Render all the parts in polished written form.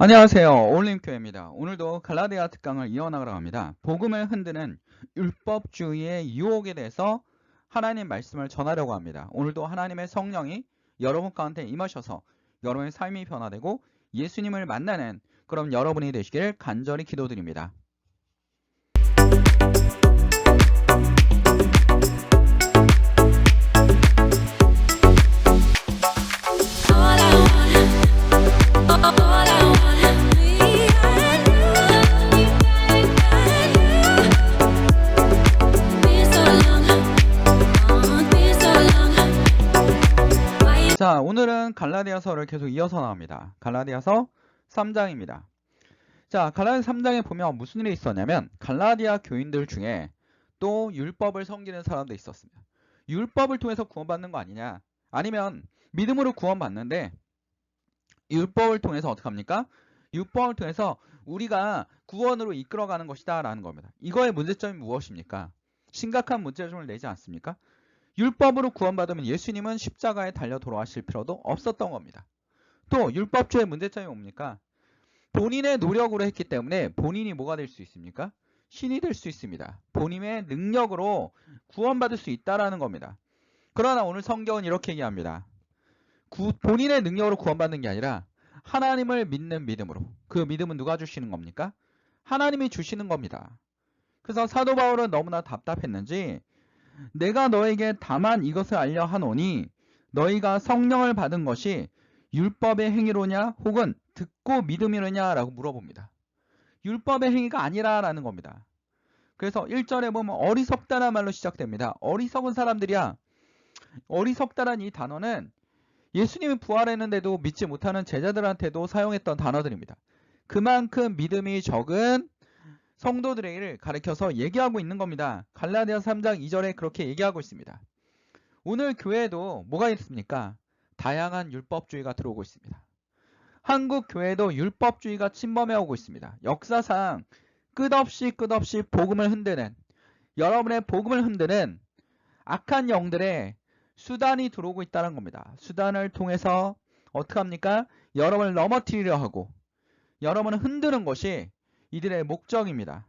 안녕하세요. 올림교회입니다. 오늘도 갈라디아 특강을 이어나가러 합니다. 복음을 흔드는 율법주의의 유혹에 대해서 하나님 말씀을 전하려고 합니다. 오늘도 하나님의 성령이 여러분 가운데 임하셔서 여러분의 삶이 변화되고 예수님을 만나는 그런 여러분이 되시길 간절히 기도드립니다. 자, 오늘은 갈라디아서를 계속 이어서 나옵니다. 갈라디아서 3장입니다. 자, 갈라디아 3장에 보면 무슨 일이 있었냐면 갈라디아 교인들 중에 또 율법을 섬기는 사람도 있었습니다. 율법을 통해서 구원받는 거 아니냐? 아니면 믿음으로 구원받는데 율법을 통해서 어떻게 합니까? 율법을 통해서 우리가 구원으로 이끌어가는 것이다 라는 겁니다. 이거의 문제점이 무엇입니까? 심각한 문제점을 내지 않습니까? 율법으로 구원받으면 예수님은 십자가에 달려 돌아가실 필요도 없었던 겁니다. 또 율법주의 문제점이 뭡니까? 본인의 노력으로 했기 때문에 본인이 뭐가 될 수 있습니까? 신이 될 수 있습니다. 본인의 능력으로 구원받을 수 있다라는 겁니다. 그러나 오늘 성경은 이렇게 얘기합니다. 본인의 능력으로 구원받는 게 아니라 하나님을 믿는 믿음으로. 그 믿음은 누가 주시는 겁니까? 하나님이 주시는 겁니다. 그래서 사도 바울은 너무나 답답했는지 내가 너에게 다만 이것을 알려 하노니 너희가 성령을 받은 것이 율법의 행위로냐 혹은 듣고 믿음이로냐 라고 물어봅니다. 율법의 행위가 아니라라는 겁니다. 그래서 1절에 보면 어리석다라는 말로 시작됩니다. 어리석은 사람들이야. 어리석다라는 이 단어는 예수님이 부활했는데도 믿지 못하는 제자들한테도 사용했던 단어들입니다. 그만큼 믿음이 적은 성도들에게 가르쳐서 얘기하고 있는 겁니다. 갈라디아 3장 2절에 그렇게 얘기하고 있습니다. 오늘 교회에도 뭐가 있습니까? 다양한 율법주의가 들어오고 있습니다. 한국 교회도 율법주의가 침범해오고 있습니다. 역사상 끝없이 복음을 흔드는, 여러분의 복음을 흔드는 악한 영들의 수단이 들어오고 있다는 겁니다. 수단을 통해서 어떻게 합니까? 여러분을 넘어뜨리려 하고 여러분을 흔드는 것이 이들의 목적입니다.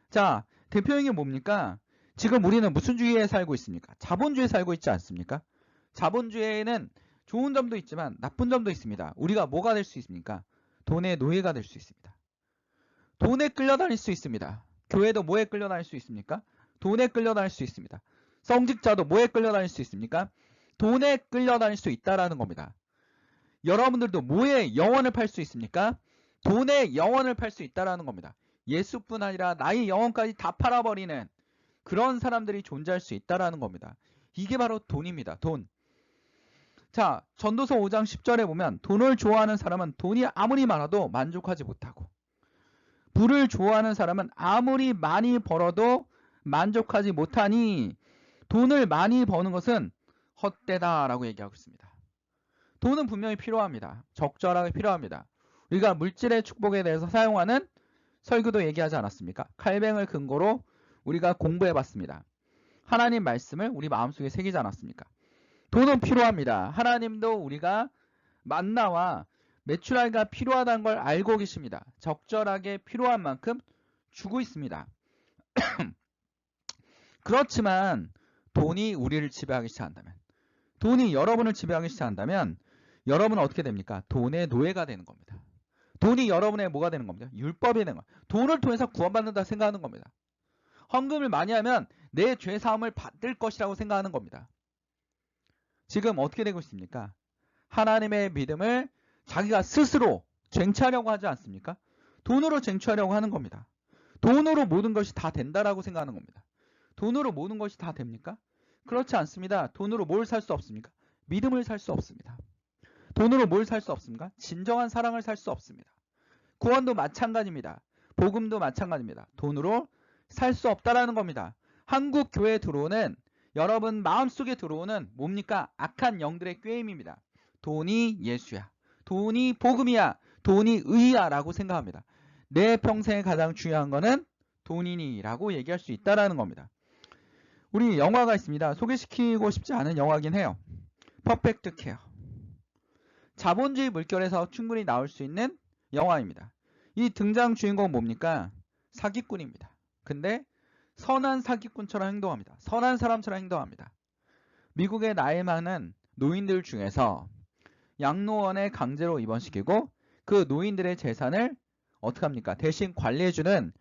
자, 대표적인 게 뭡니까? 지금 우리는 무슨 주의에 살고 있습니까? 자본주의에 살고 있지 않습니까? 자본주의에는 좋은 점도 있지만 나쁜 점도 있습니다. 우리가 뭐가 될 수 있습니까? 돈의 노예가 될 수 있습니다. 돈에 끌려다닐 수 있습니다. 교회도 뭐에 끌려다닐 수 있습니까? 돈에 끌려다닐 수 있습니다. 성직자도 뭐에 끌려다닐 수 있습니까? 돈에 끌려다닐 수 있다라는 겁니다. 여러분들도 뭐에 영혼을 팔 수 있습니까? 돈에 영혼을 팔 수 있다라는 겁니다. 예수뿐 아니라 나의 영혼까지 다 팔아버리는 그런 사람들이 존재할 수 있다라는 겁니다. 이게 바로 돈입니다. 돈. 자, 전도서 5장 10절에 보면 돈을 좋아하는 사람은 돈이 아무리 많아도 만족하지 못하고 부를 좋아하는 사람은 아무리 많이 벌어도 만족하지 못하니 돈을 많이 버는 것은 헛되다라고 얘기하고 있습니다. 돈은 분명히 필요합니다. 적절하게 필요합니다. 우리가 물질의 축복에 대해서 사용하는 설교도 얘기하지 않았습니까? 칼뱅을 근거로 우리가 공부해봤습니다. 하나님 말씀을 우리 마음속에 새기지 않았습니까? 돈은 필요합니다. 하나님도 우리가 만나와 메추라기가 필요하다는 걸 알고 계십니다. 적절하게 필요한 만큼 주고 있습니다. 그렇지만 돈이 우리를 지배하기 시작한다면, 돈이 여러분을 지배하기 시작한다면 여러분은 어떻게 됩니까? 돈의 노예가 되는 겁니다. 돈이 여러분의 뭐가 되는 겁니다? 율법이 되는 겁니다. 돈을 통해서 구원받는다 생각하는 겁니다. 헌금을 많이 하면 내 죄사함을 받을 것이라고 생각하는 겁니다. 지금 어떻게 되고 있습니까? 하나님의 믿음을 자기가 스스로 쟁취하려고 하지 않습니까? 돈으로 쟁취하려고 하는 겁니다. 돈으로 모든 것이 다 된다라고 생각하는 겁니다. 돈으로 모든 것이 다 됩니까? 그렇지 않습니다. 돈으로 뭘 살 수 없습니까? 믿음을 살 수 없습니다. 돈으로 뭘 살 수 없습니까? 진정한 사랑을 살 수 없습니다. 구원도 마찬가지입니다. 복음도 마찬가지입니다. 돈으로 살 수 없다라는 겁니다. 한국 교회에 들어오는 여러분 마음속에 들어오는 뭡니까? 악한 영들의 꾀임입니다. 돈이 예수야. 돈이 복음이야. 돈이 의야 라고 생각합니다. 내 평생에 가장 중요한 거는 돈이니 라고 얘기할 수 있다라는 겁니다. 우리 영화가 있습니다. 소개시키고 싶지 않은 영화긴 해요. 퍼펙트 케어. 자본주의 물결에서 충분히 나올 수 있는 영화입니다. 이 등장 주인공은 뭡니까? 사기꾼입니다. 근데 선한 사기꾼처럼 행동합니다. 선한 사람처럼 행동합니다. 미국의 나이 많은 노인들 중에서 양로원에 강제로 입원시키고 그 노인들의 재산을 어떻게 합니까? 대신 관리해주는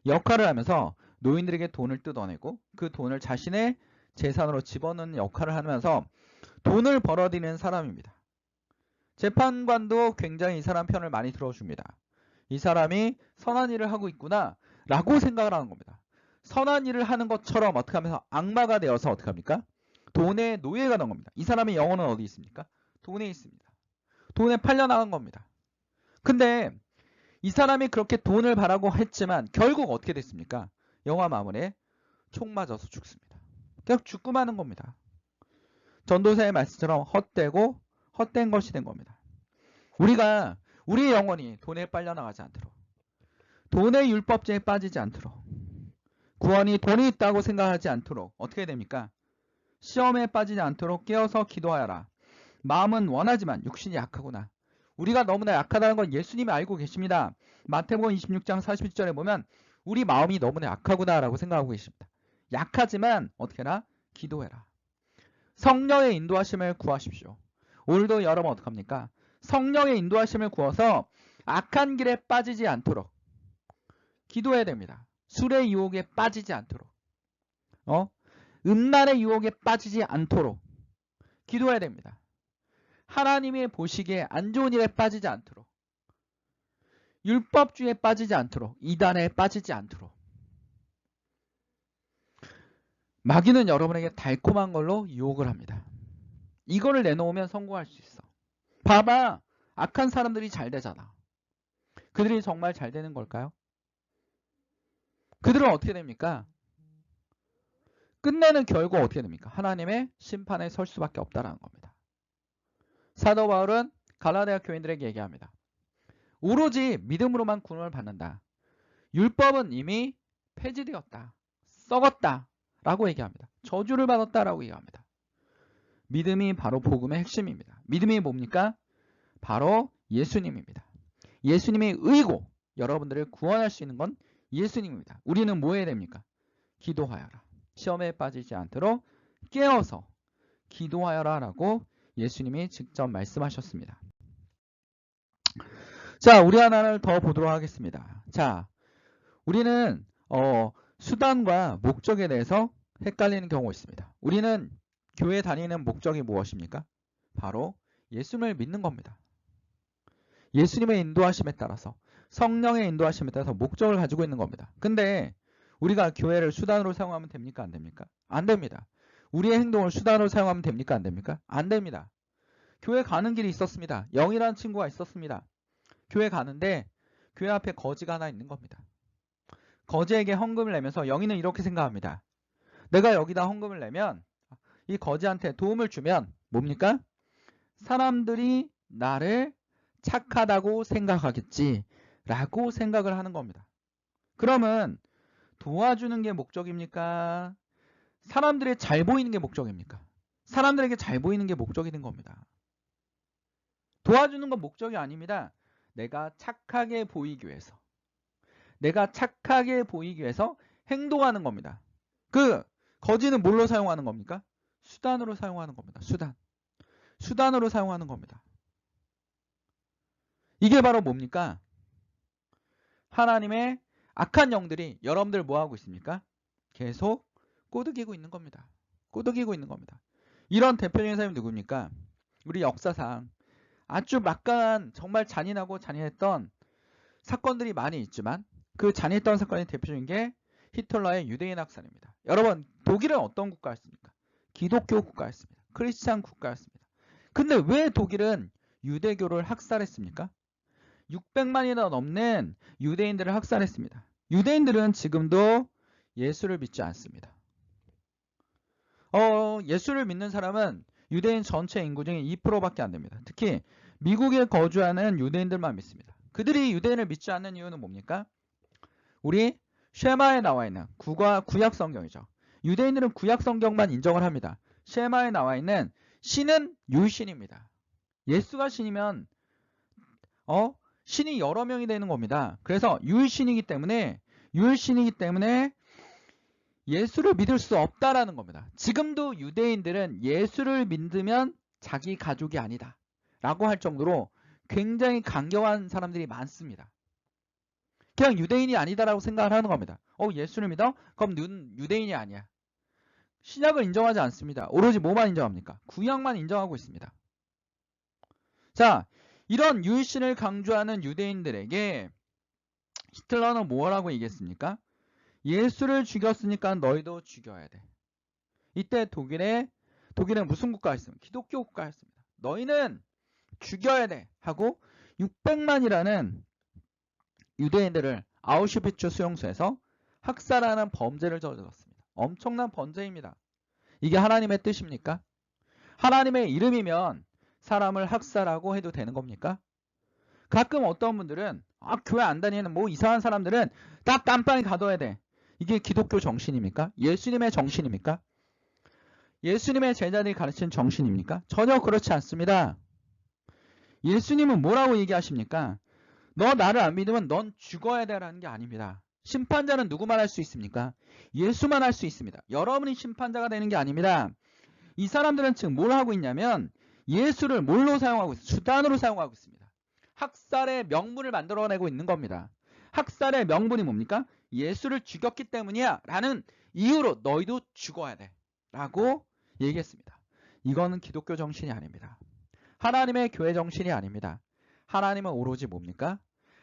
역할을 하면서 노인들에게 돈을 뜯어내고 그 돈을 자신의 재산으로 집어넣는 역할을 하면서 돈을 벌어들이는 사람입니다. 재판관도 굉장히 이 사람 편을 많이 들어줍니다. 이 사람이 선한 일을 하고 있구나 라고 생각을 하는 겁니다. 선한 일을 하는 것처럼 어떻게 하면서 악마가 되어서 어떻게 합니까? 돈의 노예가 된 겁니다. 이 사람의 영혼은 어디 있습니까? 돈에 있습니다. 돈에 팔려나간 겁니다. 근데 이 사람이 그렇게 돈을 바라고 했지만 결국 어떻게 됐습니까? 영화 마무리에 총 맞아서 죽습니다. 결국 죽고 마는 겁니다. 전도사의 말씀처럼 헛되고 헛된 것이 된 겁니다. 우리가 우리의 영혼이 돈에 빨려나가지 않도록, 돈의 율법죄에 빠지지 않도록, 구원이 돈이 있다고 생각하지 않도록 어떻게 됩니까? 시험에 빠지지 않도록 깨어서 기도하여라. 마음은 원하지만 육신이 약하구나. 우리가 너무나 약하다는 건 예수님이 알고 계십니다. 마태복음 26장 41절에 보면 우리 마음이 너무나 약하구나 라고 생각하고 계십니다. 약하지만 어떻게 해라? 기도해라. 성령의 인도하심을 구하십시오. 오늘도 여러분 어떡합니까? 성령의 인도하심을 구해서 악한 길에 빠지지 않도록 기도해야 됩니다. 술의 유혹에 빠지지 않도록, 음란의 유혹에 빠지지 않도록 기도해야 됩니다. 하나님이 보시기에 안 좋은 일에 빠지지 않도록, 율법주의에 빠지지 않도록, 이단에 빠지지 않도록. 마귀는 여러분에게 달콤한 걸로 유혹을 합니다. 이거를 내놓으면 성공할 수 있어. 봐봐, 악한 사람들이 잘 되잖아. 그들이 정말 잘 되는 걸까요? 그들은 어떻게 됩니까? 끝내는 결국 어떻게 됩니까? 하나님의 심판에 설 수밖에 없다는 겁니다. 사도 바울은 갈라디아 교인들에게 얘기합니다. 오로지 믿음으로만 구원을 받는다. 율법은 이미 폐지되었다. 썩었다. 라고 얘기합니다. 저주를 받았다. 라고 얘기합니다. 믿음이 바로 복음의 핵심입니다. 믿음이 뭡니까? 바로 예수님입니다. 예수님의 의고 여러분들을 구원할 수 있는 건 예수님입니다. 우리는 뭐 해야 됩니까? 기도하여라. 시험에 빠지지 않도록 깨어서 기도하여라 라고 예수님이 직접 말씀하셨습니다. 자, 우리 하나를 더 보도록 하겠습니다. 자, 우리는 수단과 목적에 대해서 헷갈리는 경우가 있습니다. 우리는 교회 다니는 목적이 무엇입니까? 바로 예수님을 믿는 겁니다. 예수님의 인도하심에 따라서, 성령의 인도하심에 따라서 목적을 가지고 있는 겁니다. 근데 우리가 교회를 수단으로 사용하면 됩니까? 안 됩니까? 안 됩니다. 우리의 행동을 수단으로 사용하면 됩니까? 안 됩니까? 안 됩니다. 교회 가는 길이 있었습니다. 영이라는 친구가 있었습니다. 교회 가는데 교회 앞에 거지가 하나 있는 겁니다. 거지에게 헌금을 내면서 영이는 이렇게 생각합니다. 내가 여기다 헌금을 내면 이 거지한테 도움을 주면 뭡니까? 사람들이 나를 착하다고 생각하겠지 라고 생각을 하는 겁니다. 그러면 도와주는 게 목적입니까? 사람들이 잘 보이는 게 목적입니까? 사람들에게 잘 보이는 게 목적이 된 겁니다. 도와주는 건 목적이 아닙니다. 내가 착하게 보이기 위해서. 내가 착하게 보이기 위해서 행동하는 겁니다. 그 거지는 뭘로 사용하는 겁니까? 수단으로 사용하는 겁니다. 수단으로 사용하는 겁니다. 이게 바로 뭡니까? 하나님의 악한 영들이 여러분들 뭐하고 있습니까? 계속 꼬드기고 있는 겁니다. 꼬드기고 있는 겁니다. 이런 대표적인 사람이 누굽니까? 우리 역사상 아주 막강한 정말 잔인하고 잔인했던 사건들이 많이 있지만 그 잔인했던 사건의 대표적인 게 히틀러의 유대인 학살입니다. 여러분, 독일은 어떤 국가였습니까? 기독교 국가였습니다. 크리스찬 국가였습니다. 근데 왜 독일은 유대교를 학살했습니까? 600만이나 넘는 유대인들을 학살했습니다. 유대인들은 지금도 예수를 믿지 않습니다. 예수를 믿는 사람은 유대인 전체 인구 중에 2%밖에 안 됩니다. 특히 미국에 거주하는 유대인들만 믿습니다. 그들이 유대인을 믿지 않는 이유는 뭡니까? 우리 쉐마에 나와 있는 구약 성경이죠. 유대인들은 구약 성경만 인정을 합니다. 쉐마에 나와 있는 신은 유신입니다. 예수가 신이면 신이 여러 명이 되는 겁니다. 그래서 유일신이기 때문에 예수를 믿을 수 없다라는 겁니다. 지금도 유대인들은 예수를 믿으면 자기 가족이 아니다 라고 할 정도로 굉장히 강경한 사람들이 많습니다. 그냥 유대인이 아니다라고 생각을 하는 겁니다. 예수를 믿어? 그럼 유대인이 아니야. 신약을 인정하지 않습니다. 오로지 뭐만 인정합니까? 구약만 인정하고 있습니다. 자, 이런 유일신을 강조하는 유대인들에게 히틀러는 뭐라고 얘기했습니까? 예수를 죽였으니까 너희도 죽여야 돼. 이때 독일에 무슨 국가가 있습니까? 기독교 국가가 있습니다. 너희는 죽여야 돼 하고 600만이라는 유대인들을 아우슈비츠 수용소에서 학살하는 범죄를 저질렀습니다. 엄청난 범죄입니다. 이게 하나님의 뜻입니까? 하나님의 이름이면 사람을 학살하고 해도 되는 겁니까? 가끔 어떤 분들은 교회 안 다니는 뭐 이상한 사람들은 딱 깜빵에 가둬야 돼. 이게 기독교 정신입니까? 예수님의 정신입니까? 예수님의 제자들이 가르친 정신입니까? 전혀 그렇지 않습니다. 예수님은 뭐라고 얘기하십니까? 너 나를 안 믿으면 넌 죽어야 되라는 게 아닙니다. 심판자는 누구만 할 수 있습니까? 예수만 할 수 있습니다. 여러분이 심판자가 되는 게 아닙니다. 이 사람들은 지금 뭘 하고 있냐면 예수를 뭘로 사용하고 있습니다. 수단으로 사용하고 있습니다. 학살의 명분을 만들어내고 있는 겁니다. 학살의 명분이 뭡니까? 예수를 죽였기 때문이야 라는 이유로 너희도 죽어야 돼 라고 얘기했습니다. 이거는 기독교 정신이 아닙니다. 하나님의 교회 정신이 아닙니다. 하나님은 오로지 뭡니까?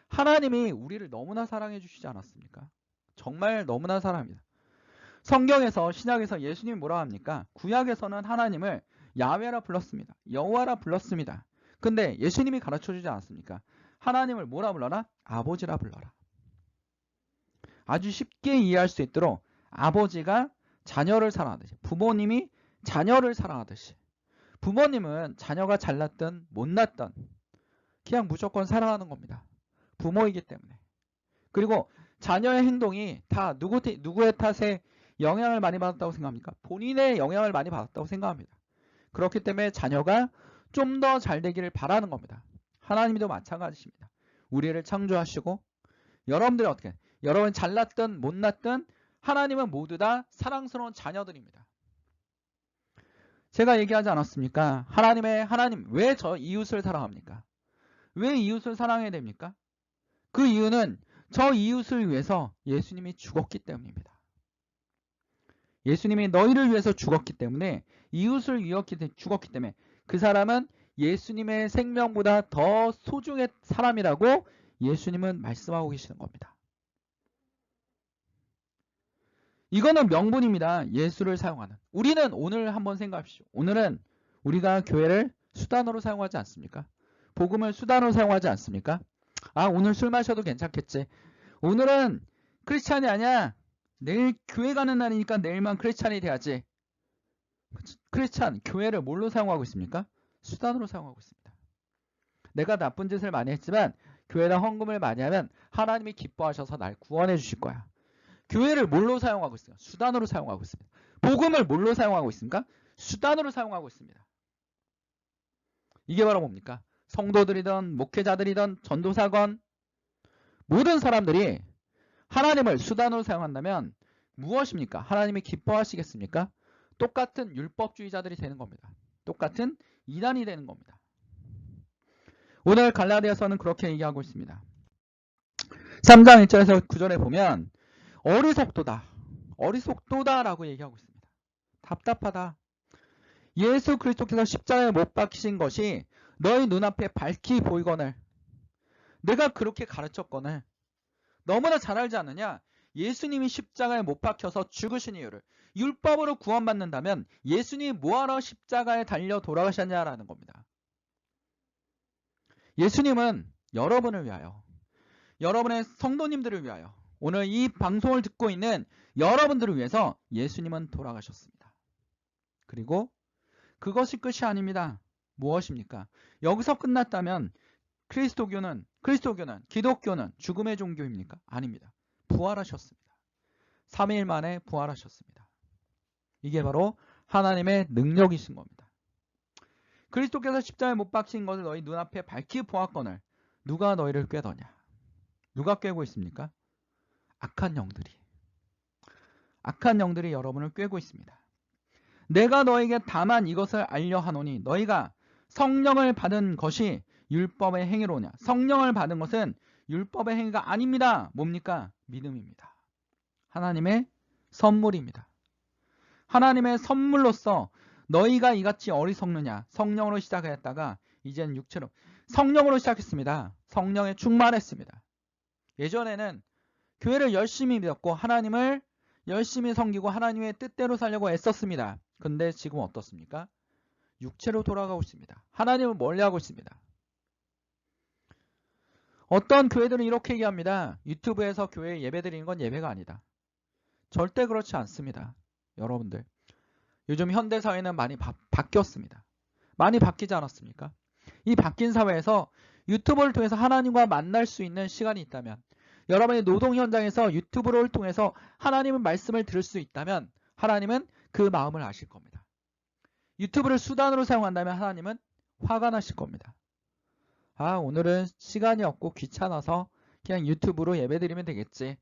하나님이 우리를 너무나 사랑해 주시지 않았습니까? 정말 너무나 사랑합니다. 성경에서 신약에서 예수님이 뭐라 합니까? 구약에서는 하나님을 야훼라 불렀습니다. 여호와라 불렀습니다. 근데 예수님이 가르쳐 주지 않았습니까? 하나님을 뭐라 불러라? 아버지라 불러라. 아주 쉽게 이해할 수 있도록 아버지가 자녀를 사랑하듯이, 부모님이 자녀를 사랑하듯이, 부모님은 자녀가 잘났든 못났든 그냥 무조건 사랑하는 겁니다. 부모이기 때문에. 그리고 자녀의 행동이 다 누구의 탓에 영향을 많이 받았다고 생각합니까? 본인의 영향을 많이 받았다고 생각합니다. 그렇기 때문에 자녀가 좀 더 잘 되기를 바라는 겁니다. 하나님도 마찬가지입니다. 우리를 창조하시고 여러분들이 어떻게 여러분 잘났든 못났든 하나님은 모두 다 사랑스러운 자녀들입니다. 제가 얘기하지 않았습니까? 하나님 왜 저 이웃을 사랑합니까? 왜 이웃을 사랑해야 됩니까? 그 이유는 저 이웃을 위해서 예수님이 죽었기 때문입니다. 예수님이 너희를 위해서 죽었기 때문에, 이웃을 위해 죽었기 때문에 그 사람은 예수님의 생명보다 더 소중한 사람이라고 예수님은 말씀하고 계시는 겁니다. 이거는 명분입니다. 예수를 사용하는. 우리는 오늘 한번 생각하십시오. 오늘은 우리가 교회를 수단으로 사용하지 않습니까? 복음을 수단으로 사용하지 않습니까? 오늘 술 마셔도 괜찮겠지. 오늘은 크리스찬이 아니야. 내일 교회 가는 날이니까 내일만 크리스찬이 돼야지. 크리스찬, 교회를 뭘로 사용하고 있습니까? 수단으로 사용하고 있습니다. 내가 나쁜 짓을 많이 했지만 교회에다 헌금을 많이 하면 하나님이 기뻐하셔서 날 구원해 주실 거야. 교회를 뭘로 사용하고 있어요? 수단으로 사용하고 있습니다. 복음을 뭘로 사용하고 있습니까? 수단으로 사용하고 있습니다. 이게 바로 뭡니까? 성도들이든 목회자들이든 전도사건 모든 사람들이 하나님을 수단으로 사용한다면 무엇입니까? 하나님이 기뻐하시겠습니까? 똑같은 율법주의자들이 되는 겁니다. 똑같은 이단이 되는 겁니다. 오늘 갈라디아서는 그렇게 얘기하고 있습니다. 3장 1절에서 9절에 보면 어리석도다 라고 얘기하고 있습니다. 답답하다. 예수 그리스도께서 십자가에 못 박히신 것이 너희 눈앞에 밝히 보이거늘 내가 그렇게 가르쳤거늘 너무나 잘 알지 않느냐? 예수님이 십자가에 못 박혀서 죽으신 이유를 율법으로 구원받는다면 예수님이 뭐하러 십자가에 달려 돌아가셨냐라는 겁니다. 예수님은 여러분을 위하여, 여러분의 성도님들을 위하여, 오늘 이 방송을 듣고 있는 여러분들을 위해서 예수님은 돌아가셨습니다. 그리고 그것이 끝이 아닙니다. 무엇입니까? 여기서 끝났다면 그리스도교는 기독교는 죽음의 종교입니까? 아닙니다. 부활하셨습니다. 3일 만에 부활하셨습니다. 이게 바로 하나님의 능력이신 겁니다. 그리스도께서 십자가에 못 박힌 것을 너희 눈앞에 밝히 보았거늘 누가 너희를 꾀더냐? 누가 꾀고 있습니까? 악한 영들이 여러분을 꾀고 있습니다. 내가 너에게 다만 이것을 알려 하노니 너희가 성령을 받은 것이 율법의 행위로냐? 성령을 받은 것은 율법의 행위가 아닙니다. 뭡니까? 믿음입니다. 하나님의 선물입니다. 하나님의 선물로서 너희가 이같이 어리석느냐? 성령으로 시작했다가 이제는 육체로, 성령으로 시작했습니다. 성령에 충만했습니다. 예전에는 교회를 열심히 믿었고 하나님을 열심히 섬기고 하나님의 뜻대로 살려고 애썼습니다. 근데 지금 어떻습니까? 육체로 돌아가고 있습니다. 하나님을 멀리하고 있습니다. 어떤 교회들은 이렇게 얘기합니다. 유튜브에서 교회에 예배 드리는 건 예배가 아니다. 절대 그렇지 않습니다. 여러분들, 요즘 현대사회는 많이 바뀌었습니다. 많이 바뀌지 않았습니까? 이 바뀐 사회에서 유튜브를 통해서 하나님과 만날 수 있는 시간이 있다면, 여러분의 노동 현장에서 유튜브를 통해서 하나님의 말씀을 들을 수 있다면 하나님은 그 마음을 아실 겁니다. 유튜브를 수단으로 사용한다면 하나님은 화가 나실 겁니다. 아, 오늘은 시간이 없고 귀찮아서 그냥 유튜브로 예배드리면 되겠지.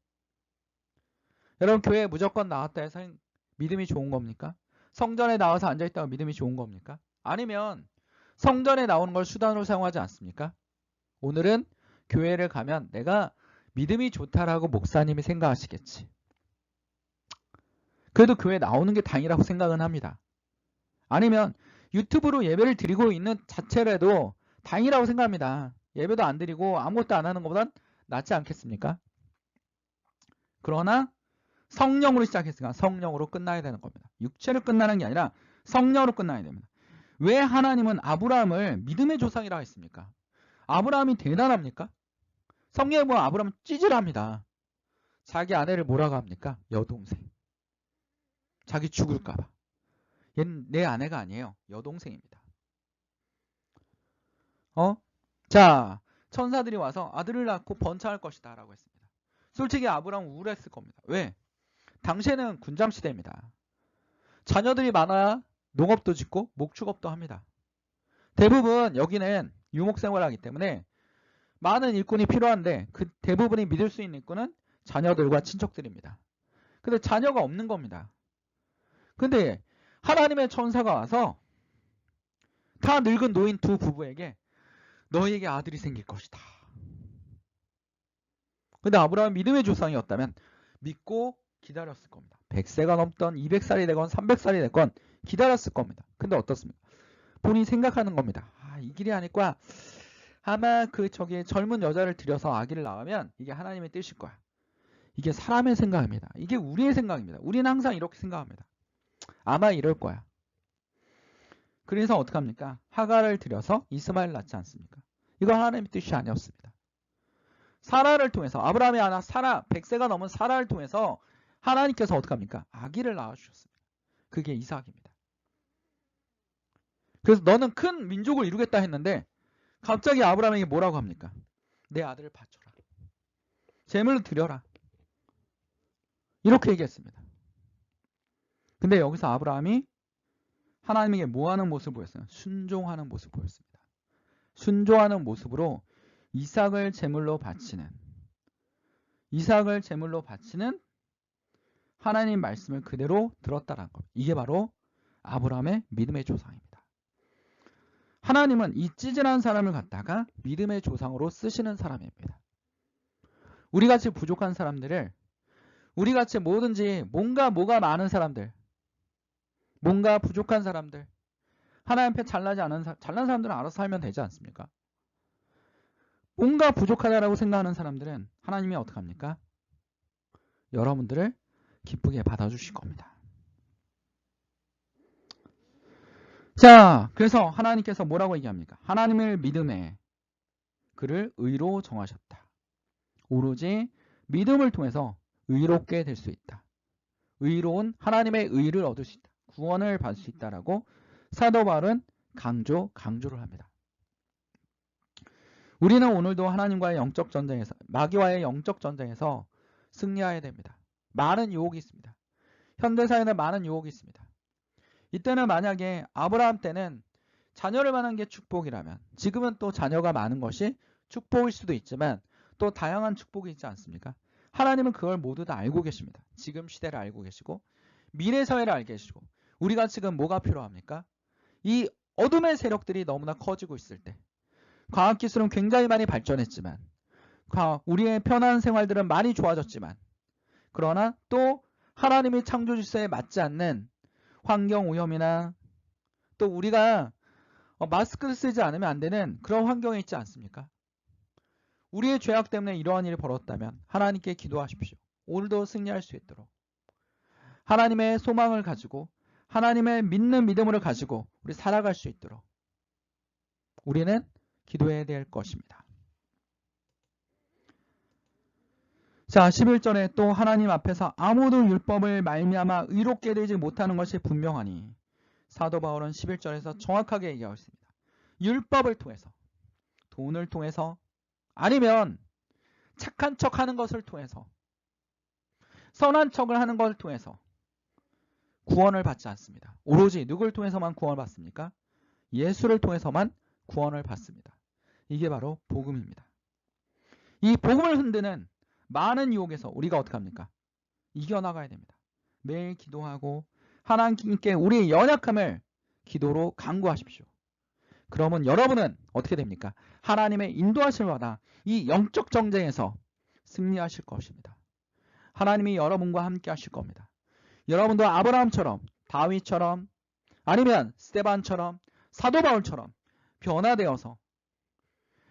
여러분, 교회에 무조건 나왔다 해서 믿음이 좋은 겁니까? 성전에 나와서 앉아있다가 믿음이 좋은 겁니까? 아니면 성전에 나오는 걸 수단으로 사용하지 않습니까? 오늘은 교회를 가면 내가 믿음이 좋다라고 목사님이 생각하시겠지. 그래도 교회 나오는 게 다행이라고 생각은 합니다. 아니면 유튜브로 예배를 드리고 있는 자체라도 다행이라고 생각합니다. 예배도 안 드리고 아무것도 안 하는 것보단 낫지 않겠습니까? 그러나 성령으로 시작했으니까 성령으로 끝나야 되는 겁니다. 육체로 끝나는 게 아니라 성령으로 끝나야 됩니다. 왜 하나님은 아브라함을 믿음의 조상이라고 했습니까? 아브라함이 대단합니까? 성경에 보면 아브라함은 찌질합니다. 자기 아내를 뭐라고 합니까? 여동생. 자기 죽을까봐. 얘는 내 아내가 아니에요. 여동생입니다. 자, 천사들이 와서 아들을 낳고 번창할 것이다 라고 했습니다. 솔직히 아브라함은 우울했을 겁니다. 왜? 당시에는 군장시대입니다. 자녀들이 많아야 농업도 짓고 목축업도 합니다. 대부분 여기는 유목생활을 하기 때문에 많은 일꾼이 필요한데 그 대부분이 믿을 수 있는 일꾼은 자녀들과 친척들입니다. 근데 자녀가 없는 겁니다. 근데 하나님의 천사가 와서 다 늙은 노인 두 부부에게 너희에게 아들이 생길 것이다. 근데 아브라함은 믿음의 조상이었다면 믿고 기다렸을 겁니다. 100세가 넘던 200살이 되건 300살이 되건 기다렸을 겁니다. 근데 어떻습니까? 본인이 생각하는 겁니다. 아, 이 길이 아닐 거야. 아마 저기 젊은 여자를 들여서 아기를 낳으면 이게 하나님의 뜻일 거야. 이게 사람의 생각입니다. 이게 우리의 생각입니다. 우리는 항상 이렇게 생각합니다. 아마 이럴 거야. 그래서 어떡합니까? 하가를 들여서 이스마엘 낳지 않습니까? 이건 하나님의 뜻이 아니었습니다. 사라를 통해서 아브라함이 하나 사라 100세가 넘은 사라를 통해서 하나님께서 어떡합니까? 아기를 낳아주셨습니다. 그게 이삭입니다. 그래서 너는 큰 민족을 이루겠다 했는데 갑자기 아브라함에게 뭐라고 합니까? 내 아들을 바쳐라. 제물로 드려라. 이렇게 얘기했습니다. 근데 여기서 아브라함이 하나님에게 뭐 하는 모습을 보였어요? 순종하는 모습을 보였습니다. 순종하는 모습으로 이삭을 제물로 바치는 하나님 말씀을 그대로 들었다라는 겁니다. 이게 바로 아브라함의 믿음의 조상입니다. 하나님은 이 찌질한 사람을 갖다가 믿음의 조상으로 쓰시는 사람입니다. 우리같이 부족한 사람들을, 우리같이 뭐든지 뭐가 많은 사람들, 뭔가 부족한 사람들, 하나님 앞에 잘난 사람들은 알아서 살면 되지 않습니까? 뭔가 부족하다라고 생각하는 사람들은 하나님이 어떻게 합니까? 여러분들을 기쁘게 받아주실 겁니다. 자, 그래서 하나님께서 뭐라고 얘기합니까? 하나님을 믿음에 그를 의로 정하셨다. 오로지 믿음을 통해서 의롭게 될 수 있다. 의로운 하나님의 의를 얻을 수 있다. 구원을 받을 수 있다라고 사도 바울은 강조를 합니다. 우리는 오늘도 하나님과의 영적 전쟁에서, 마귀와의 영적 전쟁에서 승리해야 됩니다. 많은 유혹이 있습니다. 현대사회는 많은 유혹이 있습니다. 이때는 만약에 아브라함 때는 자녀를 많은 게 축복이라면 지금은 또 자녀가 많은 것이 축복일 수도 있지만 또 다양한 축복이 있지 않습니까? 하나님은 그걸 모두 다 알고 계십니다. 지금 시대를 알고 계시고 미래 사회를 알고 계시고 우리가 지금 뭐가 필요합니까? 이 어둠의 세력들이 너무나 커지고 있을 때 과학기술은 굉장히 많이 발전했지만 우리의 편한 생활들은 많이 좋아졌지만 그러나 또 하나님의 창조 질서에 맞지 않는 환경 오염이나 또 우리가 마스크를 쓰지 않으면 안 되는 그런 환경에 있지 않습니까? 우리의 죄악 때문에 이러한 일이 벌어졌다면 하나님께 기도하십시오. 오늘도 승리할 수 있도록 하나님의 소망을 가지고 하나님의 믿는 믿음을 가지고 우리 살아갈 수 있도록 우리는 기도해야 될 것입니다. 자, 11절에 또 하나님 앞에서 아무도 율법을 말미암아 의롭게 되지 못하는 것이 분명하니 사도 바울은 11절에서 정확하게 얘기하고 있습니다. 율법을 통해서 돈을 통해서 아니면 착한 척하는 것을 통해서 선한 척을 하는 것을 통해서 구원을 받지 않습니다. 오로지 누굴 통해서만 구원을 받습니까? 예수를 통해서만 구원을 받습니다. 이게 바로 복음입니다. 이 복음을 흔드는 많은 유혹에서 우리가 어떻게 합니까? 이겨나가야 됩니다. 매일 기도하고 하나님께 우리의 연약함을 기도로 간구하십시오. 그러면 여러분은 어떻게 됩니까? 하나님의 인도하심을 받아 이 영적 전쟁에서 승리하실 것입니다. 하나님이 여러분과 함께 하실 겁니다. 여러분도 아브라함처럼 다윗처럼 아니면 스데반처럼 사도 바울처럼 변화되어서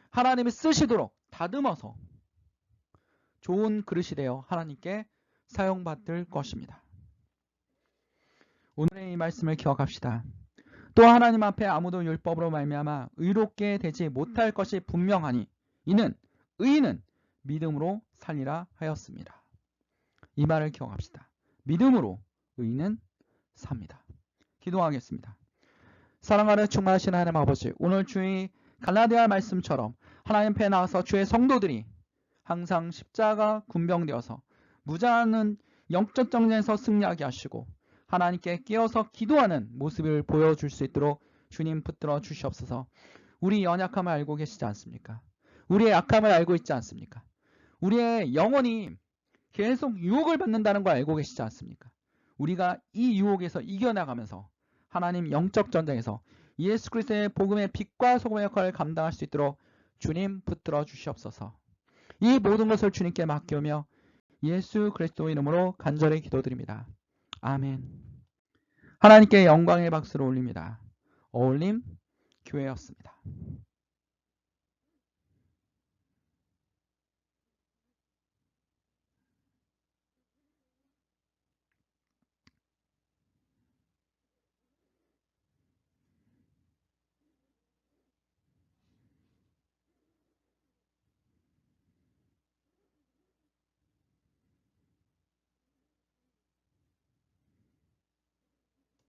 하나님이 쓰시도록 다듬어서 좋은 그릇이 되어 하나님께 사용받을 것입니다. 오늘의 이 말씀을 기억합시다. 또 하나님 앞에 아무도 율법으로 말미암아 의롭게 되지 못할 것이 분명하니 이는 의인은 믿음으로 살리라 하였습니다. 이 말을 기억합시다. 믿음으로 의인은 삽니다. 기도하겠습니다. 사랑하는 충만하신 하나님 아버지, 오늘 주의 갈라디아 말씀처럼 하나님 앞에 나와서 주의 성도들이 항상 십자가 군병되어서 무장하는 영적 전쟁에서 승리하게 하시고 하나님께 끼어서 기도하는 모습을 보여줄 수 있도록 주님 붙들어 주시옵소서. 우리 연약함을 알고 계시지 않습니까? 우리의 약함을 알고 있지 않습니까? 우리의 영혼이 계속 유혹을 받는다는 걸 알고 계시지 않습니까? 우리가 이 유혹에서 이겨나가면서 하나님 영적 전쟁에서 예수 그리스도의 복음의 빛과 소금의 역할을 감당할 수 있도록 주님 붙들어 주시옵소서. 이 모든 것을 주님께 맡기며 예수 그리스도 이름으로 간절히 기도드립니다. 아멘. 하나님께 영광의 박수를 올립니다. 어울림 교회였습니다.